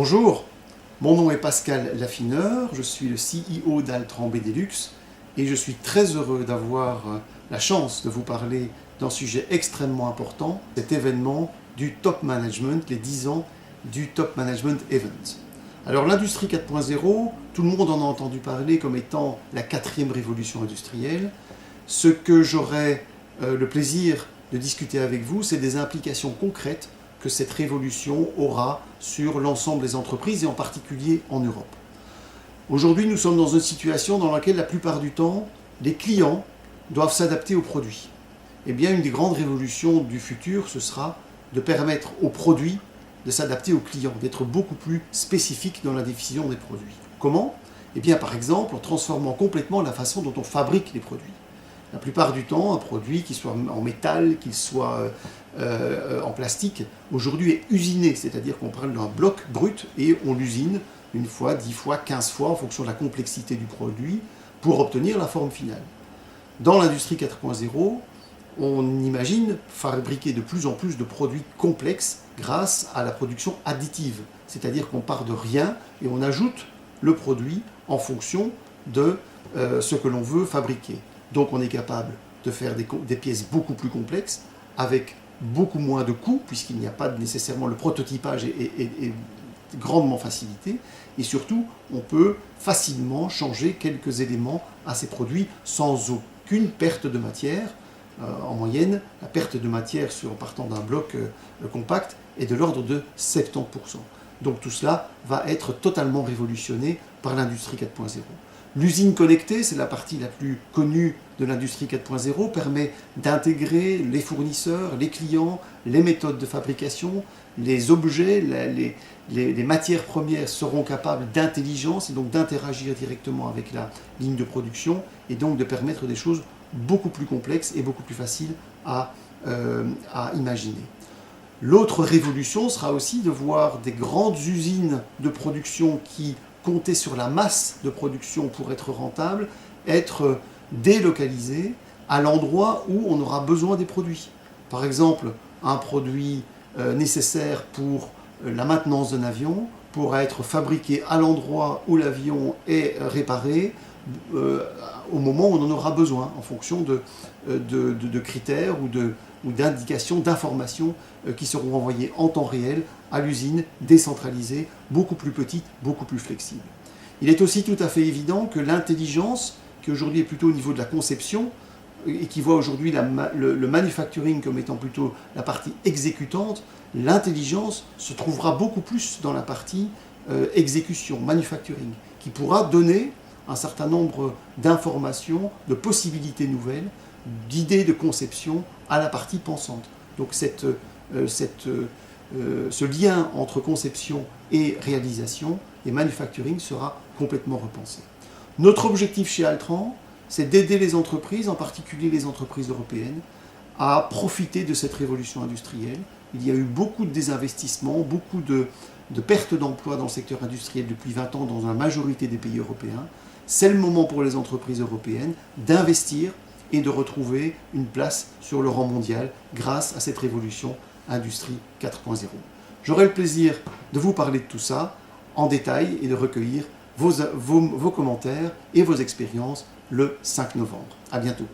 Bonjour, mon nom est Pascal Laffineur, je suis le CEO d'Altran Benelux et je suis très heureux d'avoir la chance de vous parler d'un sujet extrêmement important, cet événement du Top Management, les 10 ans du Top Management Event. Alors l'industrie 4.0, tout le monde en a entendu parler comme étant la 4e révolution industrielle. Ce que j'aurai le plaisir de discuter avec vous, c'est des implications concrètes que cette révolution aura sur l'ensemble des entreprises et en particulier en Europe. Aujourd'hui, nous sommes dans une situation dans laquelle la plupart du temps, les clients doivent s'adapter aux produits. Eh bien, une des grandes révolutions du futur, ce sera de permettre aux produits de s'adapter aux clients, d'être beaucoup plus spécifiques dans la définition des produits. Comment ? Eh bien, par exemple, en transformant complètement la façon dont on fabrique les produits. La plupart du temps, un produit, qu'il soit en métal, qu'il soit en plastique, aujourd'hui est usiné, c'est-à-dire qu'on parle d'un bloc brut et on l'usine une fois, 10 fois, 15 fois en fonction de la complexité du produit pour obtenir la forme finale. Dans l'industrie 4.0, on imagine fabriquer de plus en plus de produits complexes grâce à la production additive, c'est-à-dire qu'on part de rien et on ajoute le produit en fonction de ce que l'on veut fabriquer. Donc on est capable de faire des pièces beaucoup plus complexes avec beaucoup moins de coûts puisqu'il n'y a pas nécessairement le prototypage est grandement facilité et surtout on peut facilement changer quelques éléments à ces produits sans aucune perte de matière. En moyenne, la perte de matière en partant d'un bloc compact est de l'ordre de 70%. Donc tout cela va être totalement révolutionné par l'industrie 4.0. L'usine connectée, c'est la partie la plus connue de l'industrie 4.0, permet d'intégrer les fournisseurs, les clients, les méthodes de fabrication, les objets, les matières premières seront capables d'intelligence et donc d'interagir directement avec la ligne de production et donc de permettre des choses beaucoup plus complexes et beaucoup plus faciles à imaginer. L'autre révolution sera aussi de voir des grandes usines de production qui compter sur la masse de production pour être rentable, être délocalisé à l'endroit où on aura besoin des produits. Par exemple, un produit nécessaire pour la maintenance d'un avion pourra être fabriqué à l'endroit où l'avion est réparé au moment où on en aura besoin, en fonction de critères ou d'indications, d'informations qui seront envoyées en temps réel à l'usine, décentralisée, beaucoup plus petite, beaucoup plus flexible. Il est aussi tout à fait évident que l'intelligence, qui aujourd'hui est plutôt au niveau de la conception, et qui voit aujourd'hui le manufacturing comme étant plutôt la partie exécutante, l'intelligence se trouvera beaucoup plus dans la partie exécution, manufacturing, qui pourra donner un certain nombre d'informations, de possibilités nouvelles, d'idées de conception à la partie pensante. Donc ce lien entre conception et réalisation et manufacturing sera complètement repensé. Notre objectif chez Altran, c'est d'aider les entreprises, en particulier les entreprises européennes, à profiter de cette révolution industrielle. Il y a eu beaucoup de désinvestissements, beaucoup de pertes d'emplois dans le secteur industriel depuis 20 ans dans la majorité des pays européens. C'est le moment pour les entreprises européennes d'investir et de retrouver une place sur le rang mondial grâce à cette révolution Industrie 4.0. J'aurai le plaisir de vous parler de tout ça en détail et de recueillir vos commentaires et vos expériences le 5 novembre. À bientôt.